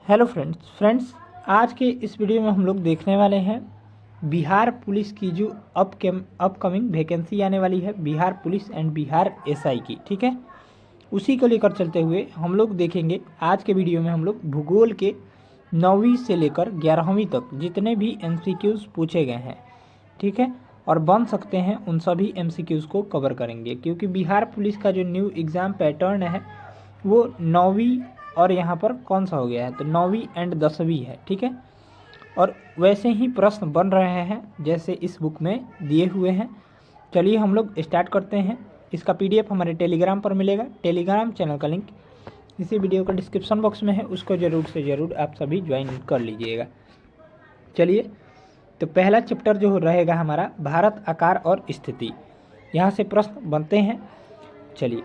Hello friends आज के इस वीडियो में हम लोग देखने वाले हैं बिहार पुलिस की जो अपकमिंग वैकेंसी आने वाली है Bihar police and Bihar SI की। ठीक है, उसी को लेकर चलते हुए हम लोग देखेंगे आज के वीडियो में हम लोग भूगोल के 9वीं से लेकर 11वीं तक जितने भी एमसीक्यूज़ पूछे गए हैं, ठीक है, और बन सकते हैं उन सभी एमसीक्यूज़ को कवर करेंगे, क्योंकि बिहार पुलिस का जो न्यू एग्ज़ाम पैटर्न है वो 9वीं और यहाँ पर कौन सा हो गया है तो 9वीं एंड 10वीं है। ठीक है, और वैसे ही प्रश्न बन रहे हैं जैसे इस बुक में दिए हुए हैं। चलिए हम लोग स्टार्ट करते हैं। इसका पीडीएफ हमारे टेलीग्राम पर मिलेगा। टेलीग्राम चैनल का लिंक इसी वीडियो का डिस्क्रिप्शन बॉक्स में है, उसको ज़रूर से ज़रूर आप सभी ज्वाइन कर लीजिएगा। चलिए, तो पहला चैप्टर जो रहेगा हमारा भारत आकार और स्थिति, यहाँ से प्रश्न बनते हैं। चलिए,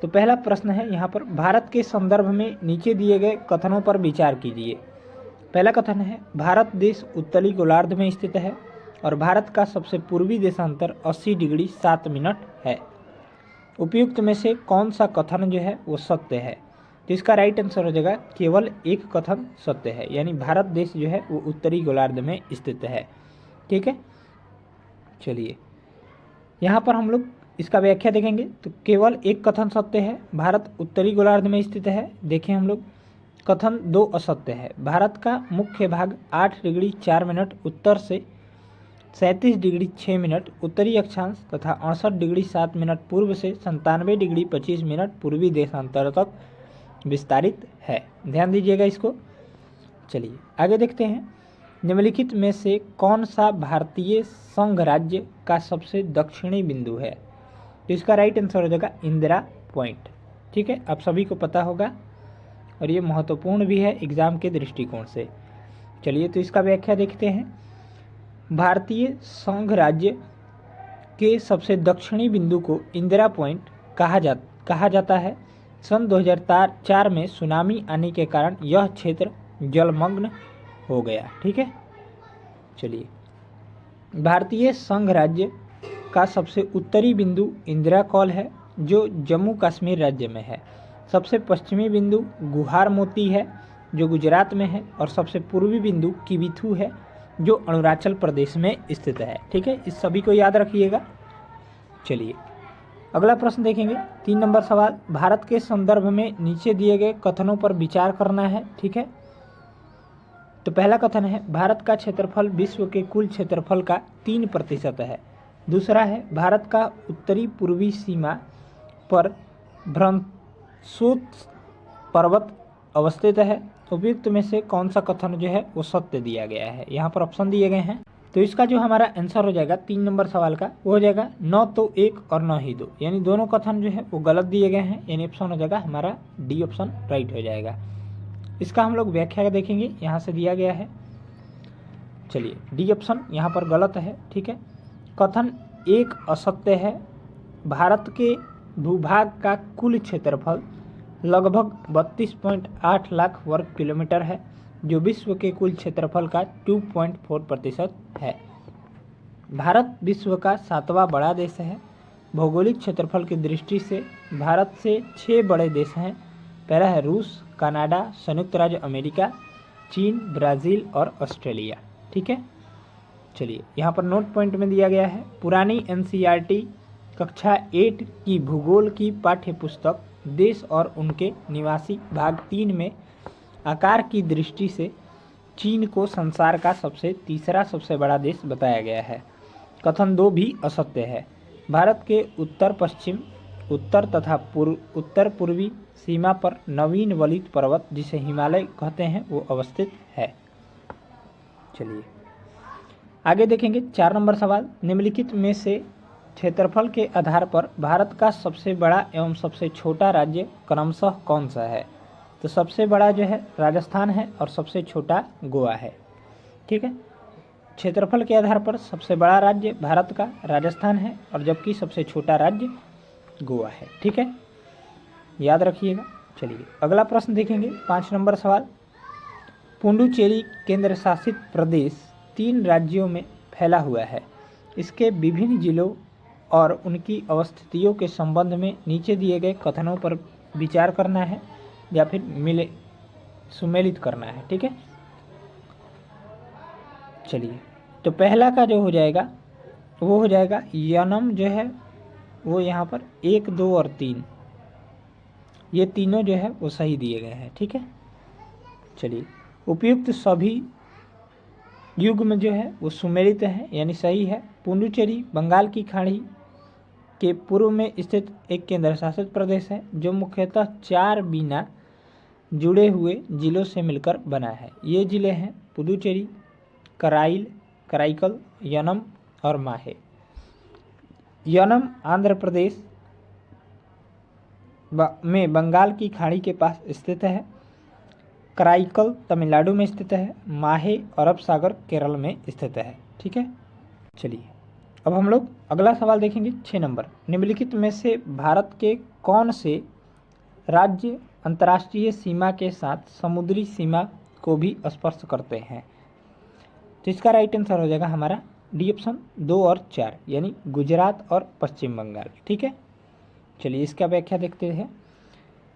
तो पहला प्रश्न है यहाँ पर, भारत के संदर्भ में नीचे दिए गए कथनों पर विचार कीजिए। पहला कथन है, भारत देश उत्तरी गोलार्ध में स्थित है और भारत का सबसे पूर्वी देशांतर 80 डिग्री 7 मिनट है। उपयुक्त में से कौन सा कथन जो है वो सत्य है? तो इसका राइट आंसर हो जाएगा केवल एक कथन सत्य है, यानी भारत देश जो है वो उत्तरी गोलार्ध में स्थित है। ठीक है, चलिए यहाँ पर हम लोग इसका व्याख्या देखेंगे। तो केवल एक कथन सत्य है, भारत उत्तरी गोलार्ध में स्थित है। देखें हम लोग, कथन 2 असत्य है। भारत का मुख्य भाग 8 डिग्री 4 मिनट उत्तर से 37 डिग्री 6 मिनट उत्तरी अक्षांश तथा 68 डिग्री 7 मिनट पूर्व से 97 डिग्री 25 मिनट पूर्वी देशांतर तक विस्तारित है। ध्यान दीजिएगा इसको। चलिए आगे देखते हैं, निम्नलिखित में से कौन सा भारतीय संघ राज्य का सबसे दक्षिणी बिंदु है? तो इसका राइट आंसर हो जाएगा इंदिरा पॉइंट। ठीक है, आप सभी को पता होगा और ये महत्वपूर्ण भी है एग्जाम के दृष्टिकोण से। चलिए, तो इसका व्याख्या देखते हैं। भारतीय संघ राज्य के सबसे दक्षिणी बिंदु को इंदिरा पॉइंट कहा जाता है। सन 2004 में सुनामी आने के कारण यह क्षेत्र जलमग्न हो गया। ठीक है, चलिए, भारतीय संघ राज्य का सबसे उत्तरी बिंदु इंदिरा कॉल है जो जम्मू कश्मीर राज्य में है। सबसे पश्चिमी बिंदु गुहार मोती है जो गुजरात में है, और सबसे पूर्वी बिंदु किबिथु है जो अरुणाचल प्रदेश में स्थित है। ठीक है, इस सभी को याद रखिएगा। चलिए अगला प्रश्न देखेंगे, 3 नंबर सवाल, भारत के संदर्भ में नीचे दिए गए कथनों पर विचार करना है। ठीक है, तो पहला कथन है, भारत का क्षेत्रफल विश्व के कुल क्षेत्रफल का 3% है। दूसरा है, भारत का उत्तरी पूर्वी सीमा पर भ्रंशोत्स पर्वत अवस्थित है। उपयुक्त में से कौन सा कथन जो है वो सत्य दिया गया है? यहाँ पर ऑप्शन दिए गए हैं। तो इसका जो हमारा आंसर हो जाएगा 3 नंबर सवाल का, वो हो जाएगा न तो 1 और न ही 2, यानी दोनों कथन जो है वो गलत दिए गए हैं, यानी ऑप्शन हो जाएगा हमारा डी ऑप्शन राइट हो जाएगा। इसका हम लोग व्याख्या देखेंगे, यहाँ से दिया गया है। चलिए, डी ऑप्शन यहाँ पर गलत है। ठीक है, कथन 1 असत्य है। भारत के भूभाग का कुल क्षेत्रफल लगभग 32.8 लाख वर्ग किलोमीटर है, जो विश्व के कुल क्षेत्रफल का 2.4% है। भारत विश्व का 7वां बड़ा देश है। भौगोलिक क्षेत्रफल की दृष्टि से भारत से 6 बड़े देश हैं। पहला है रूस, कनाडा, संयुक्त राज्य अमेरिका, चीन, ब्राज़ील और ऑस्ट्रेलिया। ठीक है, चलिए यहाँ पर नोट पॉइंट में दिया गया है, पुरानी एनसीईआरटी कक्षा 8 की भूगोल की पाठ्य पुस्तक देश और उनके निवासी भाग 3 में आकार की दृष्टि से चीन को संसार का तीसरा सबसे बड़ा देश बताया गया है। कथन 2 भी असत्य है। भारत के उत्तर पश्चिम, उत्तर तथा उत्तर पूर्वी सीमा पर नवीन वलित पर्वत जिसे हिमालय कहते हैं वो अवस्थित है। चलिए आगे देखेंगे, 4 नंबर सवाल, निम्नलिखित में से क्षेत्रफल के आधार पर भारत का सबसे बड़ा एवं सबसे छोटा राज्य क्रमशः कौन सा है? तो सबसे बड़ा जो है राजस्थान है और सबसे छोटा गोवा है। ठीक है, क्षेत्रफल के आधार पर सबसे बड़ा राज्य भारत का राजस्थान है और जबकि सबसे छोटा राज्य गोवा है। ठीक है, याद रखिएगा। चलिए अगला प्रश्न देखेंगे, 5 नंबर सवाल, पुडुचेरी केंद्र शासित प्रदेश 3 राज्यों में फैला हुआ है। इसके विभिन्न जिलों और उनकी अवस्थितियों के संबंध में नीचे दिए गए कथनों पर विचार करना है या फिर सुमेलित करना है। ठीक है, चलिए तो पहला का जो हो जाएगा वो हो जाएगा यनम जो है वो यहाँ पर 1, 2 और 3, ये तीनों जो है वो सही दिए गए हैं। ठीक है, चलिए उपयुक्त सभी युग्म जो है वो सुमेलित है यानी सही है। पुडुचेरी बंगाल की खाड़ी के पूर्व में स्थित एक केंद्र शासित प्रदेश है जो मुख्यतः 4 बिना जुड़े हुए जिलों से मिलकर बना है। ये जिले हैं पुडुचेरी, कराईकल, यनम और माहे। यनम आंध्र प्रदेश में बंगाल की खाड़ी के पास स्थित है। कराईकल तमिलनाडु में स्थित है। माहे अरब सागर केरल में स्थित है। ठीक है, चलिए अब हम लोग अगला सवाल देखेंगे 6 नंबर। निम्नलिखित में से भारत के कौन से राज्य अंतर्राष्ट्रीय सीमा के साथ समुद्री सीमा को भी स्पर्श करते हैं? तो इसका राइट आंसर हो जाएगा हमारा डी ऑप्शन 2 और 4 यानी गुजरात और पश्चिम बंगाल। ठीक है, चलिए इसका व्याख्या देखते हैं।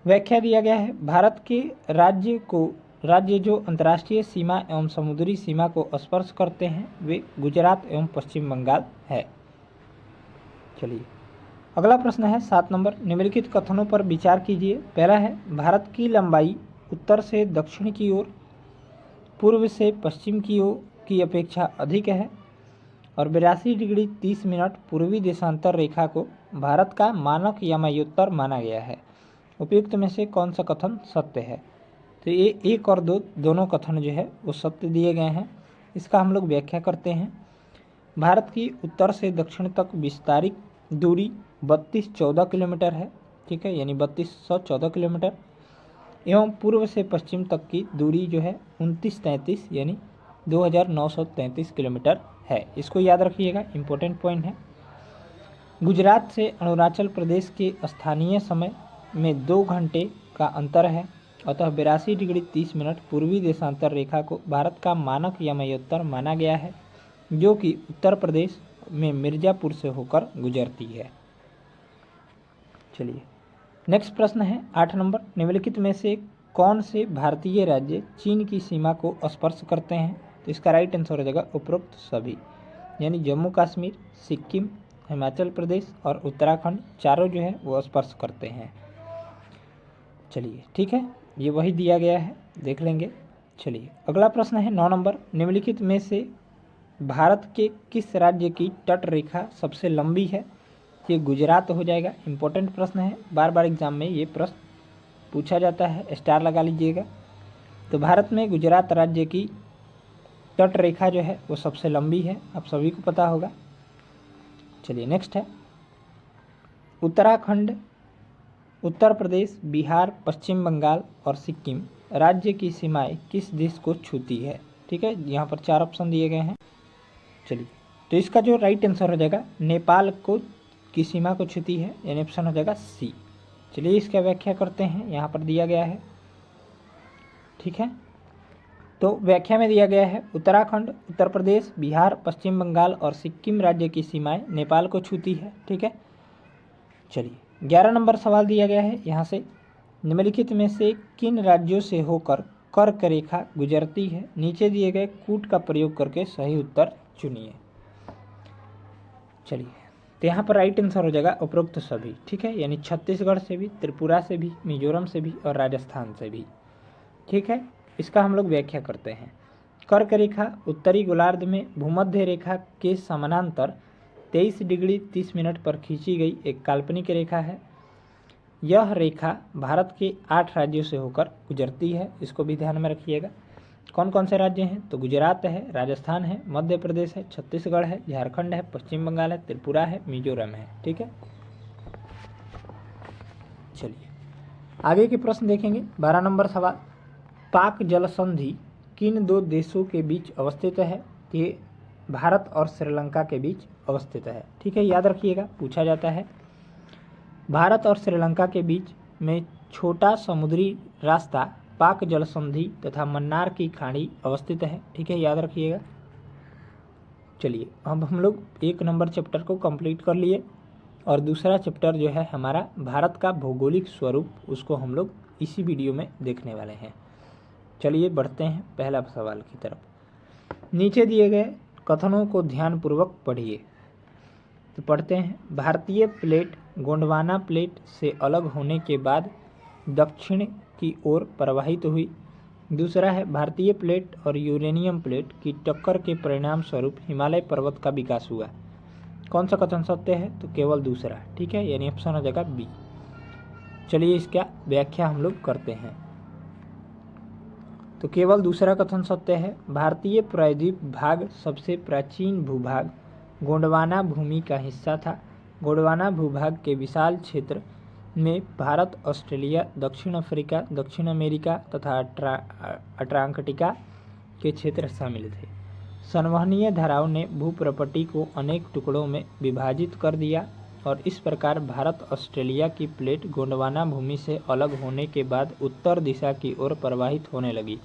व्याख्या दिया गया है भारत के राज्य जो अंतर्राष्ट्रीय सीमा एवं समुद्री सीमा को स्पर्श करते हैं वे गुजरात एवं पश्चिम बंगाल है। चलिए अगला प्रश्न है 7 नंबर। निम्नलिखित कथनों पर विचार कीजिए। पहला है भारत की लंबाई उत्तर से दक्षिण की ओर पूर्व से पश्चिम की ओर की अपेक्षा अधिक है और 82 डिग्री 30 मिनट पूर्वी देशांतर रेखा को भारत का मानक यमायोत्तर माना गया है। उपयुक्त में से कौन सा कथन सत्य है? तो ये 1 और 2 दोनों कथन जो है वो सत्य दिए गए हैं। इसका हम लोग व्याख्या करते हैं। भारत की उत्तर से दक्षिण तक विस्तारित दूरी 3214 किलोमीटर है। ठीक है, यानी 3214 किलोमीटर एवं पूर्व से पश्चिम तक की दूरी जो है 2933 यानी 2933 किलोमीटर है। इसको याद रखिएगा, इम्पोर्टेंट पॉइंट है। गुजरात से अरुणाचल प्रदेश के स्थानीय समय में 2 घंटे का अंतर है, अतः 82 डिग्री 30 मिनट पूर्वी देशांतर रेखा को भारत का मानक यमायोत्तर माना गया है जो कि उत्तर प्रदेश में मिर्ज़ापुर से होकर गुजरती है। चलिए नेक्स्ट प्रश्न है 8 नंबर। निम्नलिखित में से कौन से भारतीय राज्य चीन की सीमा को स्पर्श करते हैं? तो इसका राइट आंसर हो जाएगा उपरोक्त सभी, यानी जम्मू कश्मीर, सिक्किम, हिमाचल प्रदेश और उत्तराखंड चारों जो है वो स्पर्श करते हैं। चलिए ठीक है, ये वही दिया गया है, देख लेंगे। चलिए अगला प्रश्न है 9 नंबर। निम्नलिखित में से भारत के किस राज्य की तट रेखा सबसे लंबी है? ये गुजरात हो जाएगा। इम्पोर्टेंट प्रश्न है, बार बार एग्जाम में ये प्रश्न पूछा जाता है, स्टार लगा लीजिएगा। तो भारत में गुजरात राज्य की तट रेखा जो है वो सबसे लंबी है, आप सभी को पता होगा। चलिए नेक्स्ट है उत्तराखंड, उत्तर प्रदेश, बिहार, पश्चिम बंगाल और सिक्किम राज्य की सीमाएं किस देश को छूती है? ठीक है, यहाँ पर 4 ऑप्शन दिए गए हैं। चलिए तो इसका जो राइट आंसर हो जाएगा नेपाल को की सीमा को छूती है, यानी ऑप्शन हो जाएगा सी। चलिए इसका व्याख्या करते हैं, यहाँ पर दिया गया है। ठीक है, तो व्याख्या में दिया गया है उत्तराखंड, उत्तर प्रदेश, बिहार, पश्चिम बंगाल और सिक्किम राज्य की सीमाएं नेपाल को छूती है। ठीक है, चलिए 11 नंबर सवाल दिया गया है यहाँ से। निम्नलिखित में से किन राज्यों से होकर कर्क रेखा गुजरती है? नीचे दिए गए कूट का प्रयोग करके सही उत्तर चुनिए। चलिए तो यहाँ पर राइट आंसर हो जाएगा उपरोक्त सभी। ठीक है, यानी छत्तीसगढ़ से भी, त्रिपुरा से भी, मिजोरम से भी और राजस्थान से भी। ठीक है, इसका हम लोग व्याख्या करते हैं। कर्क रेखा उत्तरी गोलार्ध में भूमध्य रेखा के समानांतर 23 डिग्री 30 मिनट पर खींची गई एक काल्पनिक रेखा है। यह रेखा भारत के 8 राज्यों से होकर गुजरती है, इसको भी ध्यान में रखिएगा। कौन कौन से राज्य हैं? तो गुजरात है, राजस्थान है, मध्य प्रदेश है, छत्तीसगढ़ है, झारखंड है, पश्चिम बंगाल है, त्रिपुरा है, मिजोरम है। ठीक है, चलिए आगे के प्रश्न देखेंगे। 12 नंबर सवाल, पाक जल संधि किन 2 देशों के बीच अवस्थित है? ये भारत और श्रीलंका के बीच अवस्थित है। ठीक है, याद रखिएगा, पूछा जाता है। भारत और श्रीलंका के बीच में छोटा समुद्री रास्ता पाक जल संधि तथा मन्नार की खाड़ी अवस्थित है। ठीक है, याद रखिएगा। चलिए अब हम लोग 1 नंबर चैप्टर को कंप्लीट कर लिए और दूसरा चैप्टर जो है हमारा भारत का भौगोलिक स्वरूप, उसको हम लोग इसी वीडियो में देखने वाले हैं। चलिए बढ़ते हैं पहला सवाल की तरफ। नीचे दिए गए कथनों को ध्यानपूर्वक पढ़िए। तो पढ़ते हैं, भारतीय प्लेट गोंडवाना प्लेट से अलग होने के बाद दक्षिण की ओर प्रवाहित हुई। दूसरा है, भारतीय प्लेट और यूरेनियम प्लेट की टक्कर के परिणाम स्वरूप हिमालय पर्वत का विकास हुआ। कौन सा कथन सत्य है? तो केवल दूसरा, ठीक है, यानी ऑप्शन हो जाएगा बी। चलिए इसका व्याख्या हम लोग करते हैं। तो केवल दूसरा कथन सत्य है। भारतीय प्रायद्वीप भाग सबसे प्राचीन भूभाग गोंडवाना भूमि का हिस्सा था। गोंडवाना भूभाग के विशाल क्षेत्र में भारत, ऑस्ट्रेलिया, दक्षिण अफ्रीका, दक्षिण अमेरिका तथा अंटार्कटिका के क्षेत्र शामिल थे। संवहनीय धाराओं ने भूप्रपट्टी को अनेक टुकड़ों में विभाजित कर दिया और इस प्रकार भारत ऑस्ट्रेलिया की प्लेट गोंडवाना भूमि से अलग होने के बाद उत्तर दिशा की ओर प्रवाहित होने लगी।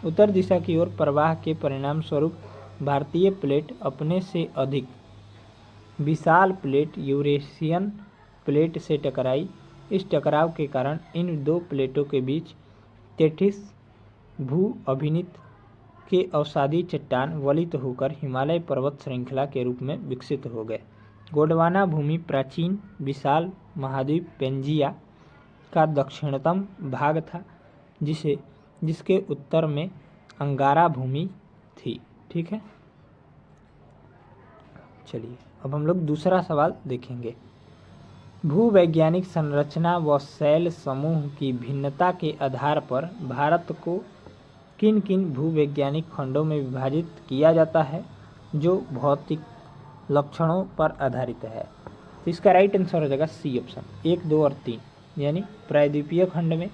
उत्तर दिशा की ओर प्रवाह के परिणाम स्वरूप भारतीय प्लेट अपने से अधिक विशाल प्लेट यूरेशियन प्लेट से टकराई। इस टकराव के कारण इन दो प्लेटों के बीच तेथिस भू अभिनीत के अवसादी चट्टान वलित होकर हिमालय पर्वत श्रृंखला के रूप में विकसित हो गए। गोंडवाना भूमि प्राचीन विशाल महाद्वीप पेंजिया का दक्षिणतम भाग था, जिसके उत्तर में अंगारा भूमि थी। ठीक है, चलिए अब हम लोग दूसरा सवाल देखेंगे। भूवैज्ञानिक संरचना व शैल समूह की भिन्नता के आधार पर भारत को किन किन भूवैज्ञानिक खंडों में विभाजित किया जाता है जो भौतिक लक्षणों पर आधारित है? तो इसका राइट आंसर हो जाएगा सी ऑप्शन 1, 2 और 3, यानी प्रायद्वीपीय खंड में,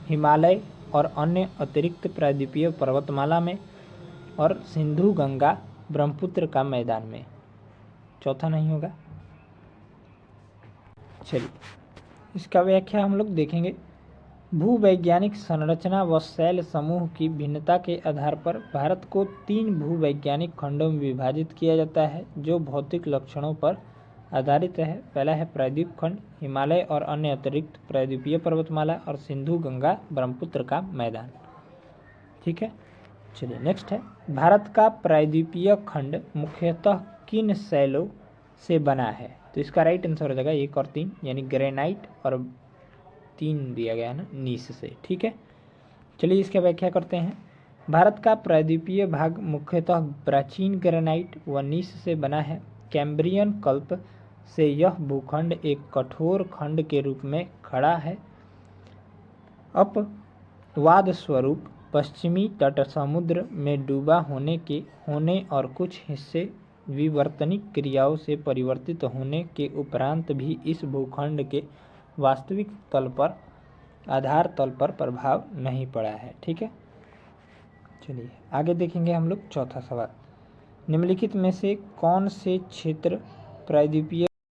हिमालय और अन्य अतिरिक्त प्रायद्वीपीय पर्वतमाला में, और सिंधु गंगा ब्रह्मपुत्र का मैदान में। चौथा नहीं होगा। चलिए इसका व्याख्या हम लोग देखेंगे। भूवैज्ञानिक संरचना व शैल समूह की भिन्नता के आधार पर भारत को 3 भूवैज्ञानिक खंडों में विभाजित किया जाता है जो भौतिक लक्षणों पर आधारित है। पहला है प्रायद्वीप खंड, हिमालय और अन्य अतिरिक्त प्रायद्वीपीय पर्वतमाला, और सिंधु गंगा ब्रह्मपुत्र का मैदान। ठीक है, चलिए नेक्स्ट है, भारत का प्रायद्वीपीय खंड मुख्यतः किन शैलों से बना है? तो इसका राइट आंसर हो जाएगा 1 और 3, यानी ग्रेनाइट, और 3 दिया गया है ना नीस से। ठीक है, चलिए इसकी व्याख्या करते हैं। भारत का प्रायद्वीपीय भाग मुख्यतः प्राचीन ग्रेनाइट व नीस से बना है। कैम्ब्रियन कल्प से यह भूखंड एक कठोर खंड के रूप में खड़ा है। अपवाद स्वरूप पश्चिमी तट समुद्र में डूबा होने और कुछ हिस्से विवर्तनिक क्रियाओं से परिवर्तित होने के उपरांत भी इस भूखंड के वास्तविक आधार तल पर प्रभाव नहीं पड़ा है। ठीक है, चलिए आगे देखेंगे हम लोग चौथा सवाल। निम्नलिखित में से कौन से क्षेत्र प्रायद्वीपीय